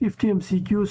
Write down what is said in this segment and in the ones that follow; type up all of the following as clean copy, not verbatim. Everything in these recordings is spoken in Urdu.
50 MCQs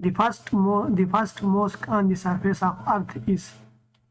the first mosque on the surface of earth is?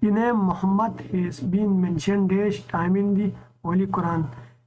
the name Muhammad has been mentioned dash time in the Holy Quran?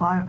5,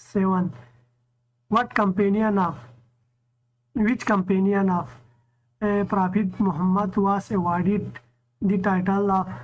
7, which companion of Prophet Muhammad was awarded the title of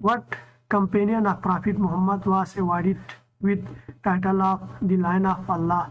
what companion of Prophet Muhammad was awarded with title of the Lion of Allah?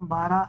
12,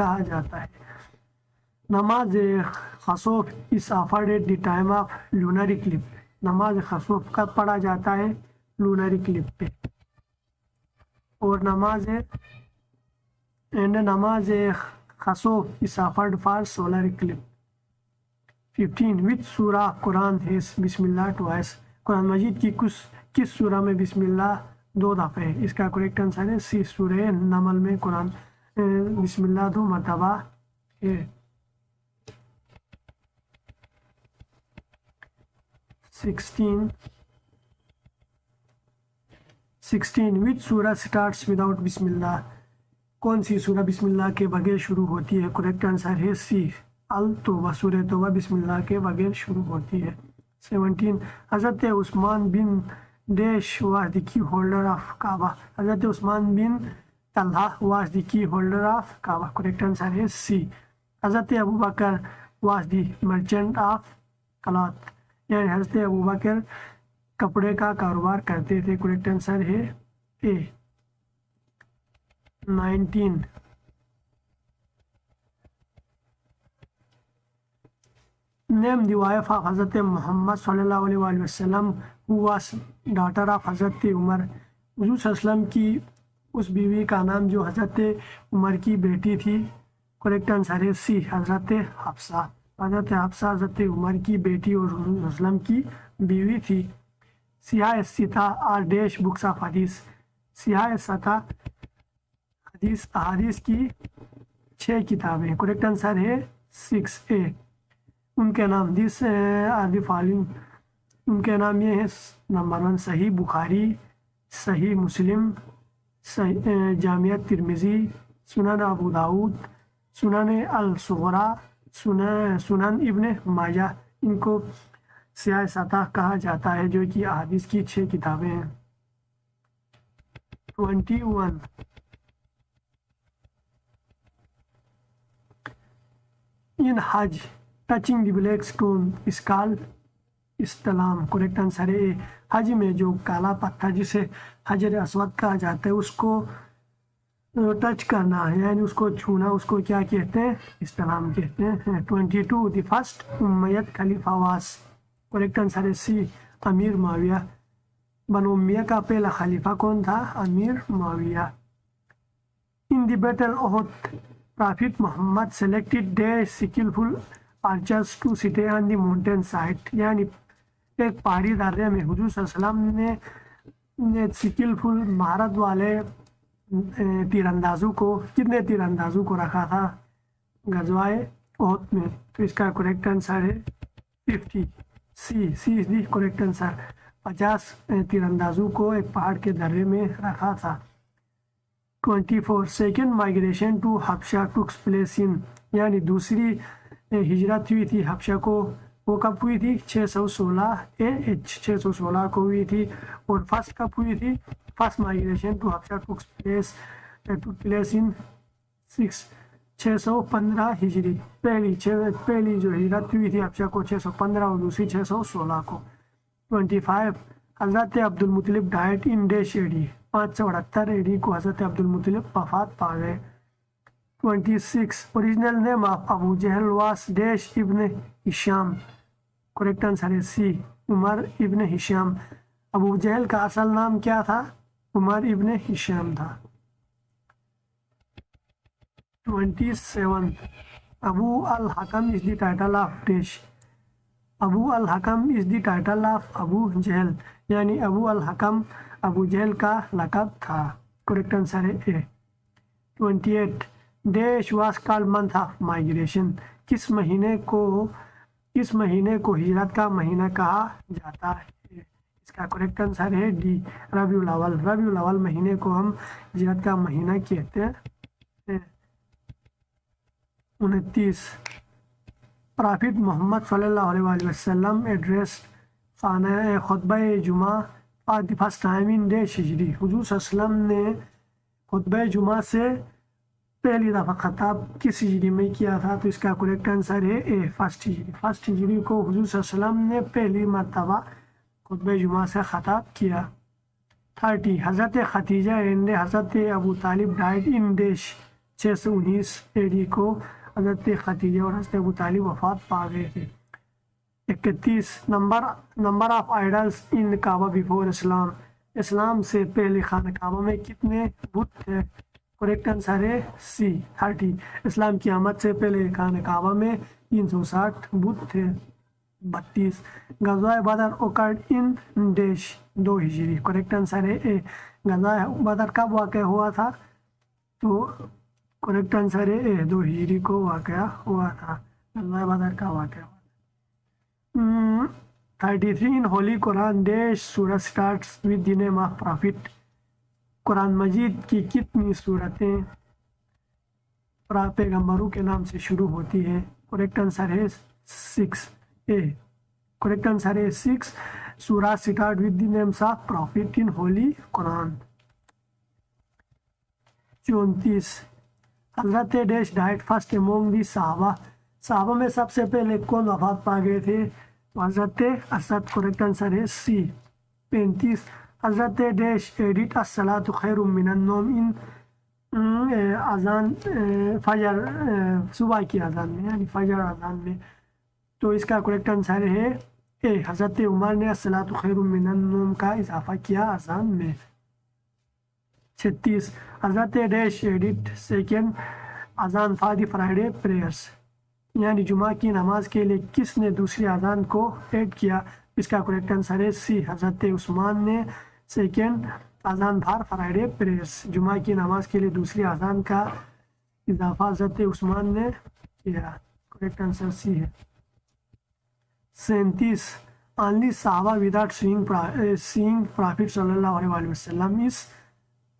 کہا جاتا ہے. نماز خسوف is offered at the time of lunar eclipse. نماز خسوف کب پڑھا جاتا ہے؟ لونر اکلپس پہ. اور نماز خسوف is offered for solar eclipse. 15. Which surah Quran has بسم اللہ twice? قرآن مجید کی کس سورہ میں بسم اللہ 2 دفعہ ہے؟ اس کا کریکٹ آنسر ہے سی. سورہ نمل میں قرآن بسم اللہ 2 مرتبہ ہے. 16. Which surah starts without بسم اللہ؟ کون سی سورہ بسم اللہ کے بغیر شروع ہوتی ہے؟ کریکٹ آنسر ہے سی. التوبہ. سورہ توبہ بسم اللہ کے بغیر شروع ہوتی ہے. 17. حضرت عثمان بن dash was the key holder of کعبہ. حضرت عثمان بن Talha was the key holder of Kaaba. Correct answer ہے C. Hazrat Abu Bakr was the merchant of cloth. یعنی حضرت ابو بکر کپڑے کا کاروبار کرتے تھے. کریکٹ آنسر ہے اے. 19. Name the wife of حضرت محمد صلی اللہ علیہ وآلہ وسلم who was daughter of حضرت عمر. حضور صلی اللہ علیہ وسلم کی اس بیوی کا نام جو حضرت عمر کی بیٹی تھی. کریکٹ آنسر ہے سی. حضرت حفصہ. حضرت حفصہ حضرت عمر کی بیٹی اور حضور صلی اللہ علیہ وسلم کی بیوی تھی. سیاہ ستہ اور ڈیش بکس آف حدیث. سیاہ ستہ احادیث کی 6 کتابیں. کریکٹ آنسر ہے 6A. ان کے نام دس آر دی فالوئنگ. ان کے نام یہ ہیں: نمبر 1 صحیح بخاری، صحیح مسلم، جامعہ ترمذی، سنن ابو داود، سنن الصغریٰ، سنن ابن ماجہ. ان کو سیاہ سطح کہا جاتا ہے جو کہ احادیث کی 6 کتابیں ہیں. 21. ان حج touching the black stone us call استلام. Correct answer ہے حج میں جو کالا پتھر جسے حجر اسود کہا جاتا ہے اس کو ٹچ کرنا ہے، یعنی اس کو چھونا، اس کو کیا کہتے ہیں؟ استلام کہتے ہیں. 22. دی فرسٹ امیت خلیفہ واس. کریکٹ آنسر ہے سی. امیر معاویہ. بنو امیہ کا پہلا خلیفہ کون تھا؟ Amir Muawiya. In the battle Uhud prophet Muhammad selected the skilful archers to stay on the mountain site. یعنی ایک پہاڑی درے میں حضور صلی اللہ علیہ وسلم نے سکلفل مہارت والے تیر اندازوں کو، کتنے تیر اندازوں کو رکھا تھا غزوہ احد میں؟ تو اس کا کریکٹ آنسر ہے 50. سی از دی کریکٹ آنسر. 50 تیر اندازوں کو ایک پہاڑ کے درے میں رکھا تھا. 24. Second migration to Habsha took place in. یعنی دوسری ہجرت ہوئی تھی حبشہ کو، وہ کب ہوئی تھی؟ 616 AH 616 کو ہوئی تھی. اور فرسٹ کب ہوئی تھی؟ First migration to Habsha took place in 615 ہجری. پہلی جو ہجرت ہوئی تھی حبشہ کو 615 اور دوسری 616 کو. 25. حضرت عبد المطلب diet in dash AD. 578 AD کو حضرت عبد المطلب وفات پا گئے. 26. Original name of Abu Jahl was dash ibn Hisham. Correct answer ہے سی. عمر ابن ہشام. ابو جہل کا اصل نام کیا تھا؟ عمر ابن ہشام تھا. 27. Abu Al Hakam is the title of dash. Abu Al Hakam is the title of Abu جہل. یعنی ابو الحکم ابو جہل کا لقب تھا. کریکٹ آنسر ہے اے. 28. Dash was called month of migration. کس مہینے کو ہجرت کا مہینہ کہا جاتا ہے؟ اس کا کریکٹ آنسر ہے ڈی. ربیع الاول. ربیع الاول مہینے کو ہم ہجرت کا مہینہ کہتے ہیں. 29. پرافٹ محمد صلی اللہ علیہ وآلہ وسلم ایڈریس خطبہ جمعہ for the first time in dash ہجری. حضور صلی اللہ علیہ وسلم نے خطبہ جمعہ سے پہلی دفعہ خطاب کس ہجری میں کیا تھا؟ تو اس کا کریکٹ آنسر ہے اے. فرسٹ ہجری. فرسٹ ہجری کو حضور صلی اللہ علیہ وسلم نے پہلی مرتبہ خطبہ جمعہ سے خطاب کیا. 30. حضرت خدیجہ اینڈ حضرت ابو طالب ڈائڈ ان ڈیش 619 AD کو حضرت خدیجہ اور حضرت ابو طالب وفات پا گئے تھے۔ 31 number of idols in Kaaba before Islam, Islam سے پہلے خانہ کعبہ میں کتنے بت تھے؟ کریکٹ آنسر ہے سی 30۔ اسلام کی آمد سے پہلے خانہ کعبہ میں 360 بت تھے۔ 32 غزوہ بدر اوکرڈ ان ڈیش 2 ہجری، کریکٹ آنسر ہے اے۔ غزوہ بدر کب واقع ہوا تھا؟ تو کریکٹ آنسر ہے اے، 2 ہجری کو واقع ہوا تھا۔ غزوہ بدر کا واقع ہوا۔ 33 in Holy Quran dash surah starts with the name of Prophet۔ قرآن مجید کی کتنی صورتیں پیغمبروں کے نام سے شروع ہوتی ہے؟ کریکٹ آنسر ہے 6 اے۔ کریکٹ آنسر ہے 6 سورہ start with the names of prophet in holy Quran. 34 Hazrat dash died first among the صحابہ، صحابہ میں سب سے پہلے کون وفات پا گئے تھے؟ حضرت اسد، کریکٹ آنسر ہے سی۔ 35 حضرت ڈیش ایڈٹ الصلاۃ خیر من النوم ان اذان فجر، صبح کی اذان میں یعنی فجر اذان میں، تو اس کا کریکٹ آنسر ہے اے، حضرت عمر نے الصلاۃ خیر من النوم کا اضافہ کیا اذان میں۔ 36 حضرت ڈیش ایڈٹ سیکنڈ اذان فار دی فرائیڈے پریئرس، یعنی جمعہ کی نماز کے لیے کس نے دوسری اذان کو ایڈ کیا؟ اس کا کریکٹ آنسر ہے سی، حضرت عثمان نے سیکنڈ اذان فار فرائیڈے پریئرس، جمعہ کی نماز کے لیے دوسری اذان کا اضافہ حضرت عثمان نے کیا، کریکٹ آنسر سی ہے۔ 37 only صحابہ وداؤٹ سینگ پرافٹ صلی اللہ علیہ وسلم اس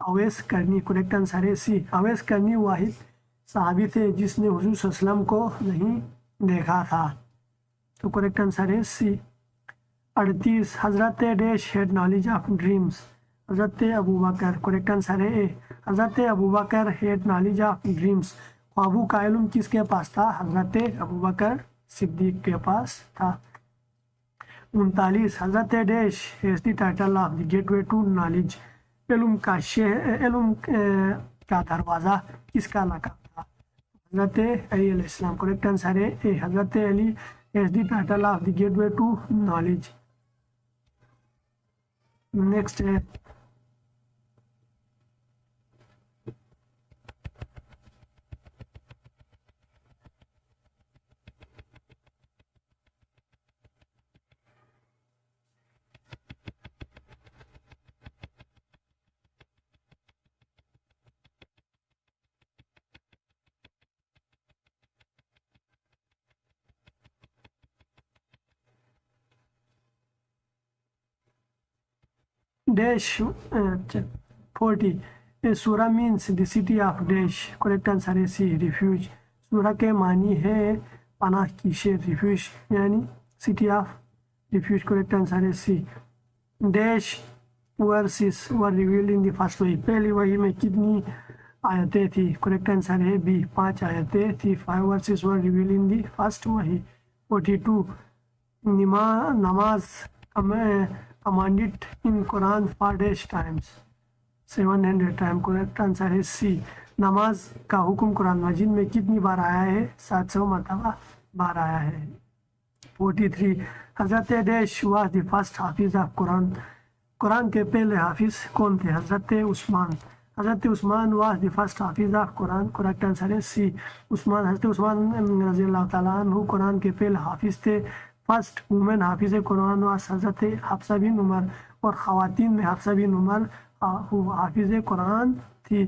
اویس کرنی، کریکٹ آنسر ہے سی، اویس کرنی واحد صحابی تھے جس نے حضور صلی اللہ علیہ وسلم کو نہیں دیکھا تھا، تو کریکٹ آنسر ہے سی۔ 38 حضرت dash had knowledge of dreams, حضرت ابو بکر، کریکٹ آنسر ہے اے، حضرت Abu Bakr had knowledge of dreams, خوابوں کا علم کس کے پاس تھا؟ حضرت ابو بکر صدیق کے پاس تھا۔ 39 حضرت dash has the title of the gateway to knowledge, علم کا دروازہ کس کا لقب تھا؟ حضرت علی علیہ السلام، کریکٹ آنسر ہے A, Hazrat Ali has the title of the gateway to knowledge. Next ہے ڈیش 40 سورہ means the city of dash, correct answer ہے سی، ریفیوج، سورہ کے معنی ہے پناہ کی شہر، ریفیوج یعنی city of refuge, correct answer ہے C. Dash verses were revealed in the first وحی، پہلی وحی میں کتنی آیتیں تھی؟ کریکٹ آنسر ہے بی، 5 آیتیں تھی۔ 5 verses were revealed in the first وحی۔ 42 نماز commanded in Quran for dash times 700 times، correct answer ہے سی، نماز کا حکم قرآن مجید میں کتنی بار آیا ہے؟ 700 مرتبہ بار آیا ہے۔ 43 حضرت ڈیش واز دی فرسٹ حافظ آف قرآن، قرآن کے پہلے حافظ کون تھے؟ حضرت عثمان، حضرت عثمان واز دی فرسٹ حافظ آف قرآن، کریکٹ آنسر ہے سی، عثمان، حضرت عثمان رضی اللہ تعالیٰ عنہ قرآن کے پہلے حافظ تھے۔ فرسٹ وومن حافظ قرآن واز حضرت حفصہ بن عمر، اور خواتین میں حفصہ بن عمر حافظ قرآن تھی۔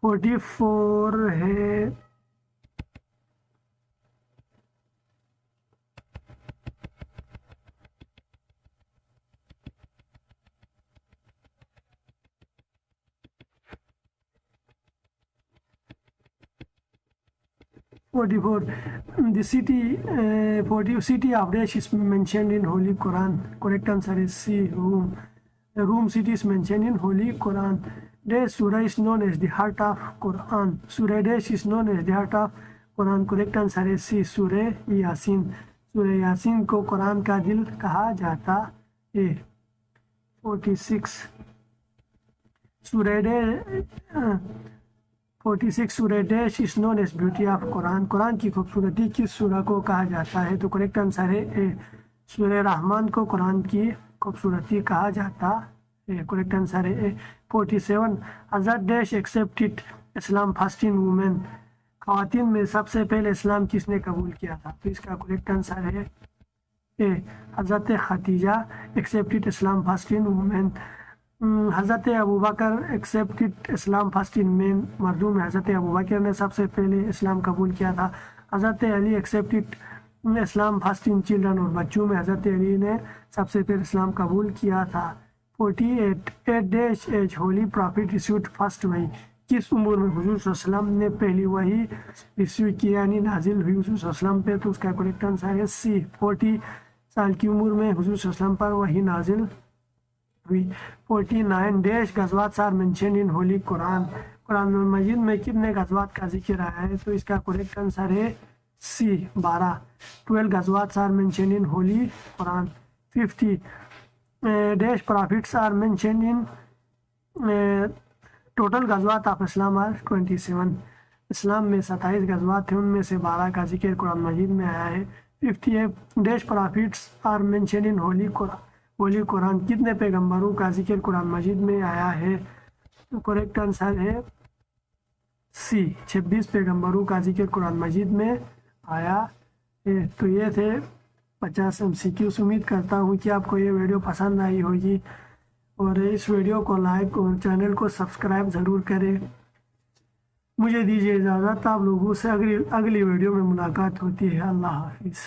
44 ہے the city of Dash is mentioned in Holy Quran, correct answer is C, Rome city is mentioned in Holy Quran. Dash surah is known as the heart of Quran, surah Dash is known as the heart of Quran, correct answer is C, surah Yasin, surah Yasin کو قرآن کا دل کہا جاتا ہے۔ 46 46 سورہ dash is known as beauty of Quran, Quran کی خوبصورتی کس سورہ کو کہا جاتا ہے؟ تو کریکٹ آنسر ہے اے، سورہ رحمان کو قرآن کی خوبصورتی کہا جاتا ہے، کریکٹ آنسر ہے اے۔ 47 حضرت dash accepted Islam first in women, خواتین میں سب سے پہلے اسلام کس نے قبول کیا تھا؟ تو اس کا کریکٹ آنسر ہے A, Hazrat Khadija accepted Islam first in women. Hazrat Abu Bakr accepted Islam first in men, مردوں میں حضرت ابوبکر نے سب سے پہلے اسلام قبول کیا تھا۔ Hazrat Ali accepted Islam first in children, اور بچوں میں حضرت علی نے سب سے پہلے اسلام قبول کیا تھا۔ 48 at dash age holy prophet received first وحی، کس عمر میں حضور صلی اللہ علیہ وسلم نے پہلی وحی ریسیو کیا یعنی نازل ہوئی حضور صلی اللہ علیہ وسلم پہ؟ تو اس کا کریکٹ آنسر ہے سی، 40 سال کی عمر میں حضور صلی اللہ علیہ وسلم پر وحی نازل ہوئی۔ 49 ڈیش غزوات are mentioned in holy Quran, Quran مجید میں کتنے غزوات کا ذکر آیا ہے؟ تو اس کا کریکٹ آنسر ہے سی، 12۔ 12 غزوات are mentioned in holy Quran. 50 dash prophets are mentioned in total غزوات آف اسلام آر 27، اسلام میں 27 غزوات ہیں، ان میں سے 12 کا ذکر قرآن مجید میں آیا ہے۔ 58 dash prophets are mentioned in holy Quran, کتنے پیغمبروں کا ذکر قرآن مجید میں آیا ہے؟ تو کریکٹ آنسر ہے سی، 26 پیغمبروں کا ذکر قرآن مجید میں آیا ہے۔ تو یہ تھے 50 MCQs، امید کرتا ہوں کہ آپ کو یہ ویڈیو پسند آئی ہوگی، اور اس ویڈیو کو لائک اور چینل کو سبسکرائب ضرور کریں۔ مجھے دیجیے اجازت، آپ لوگوں سے اگلی ویڈیو میں ملاقات ہوتی ہے۔ اللہ حافظ۔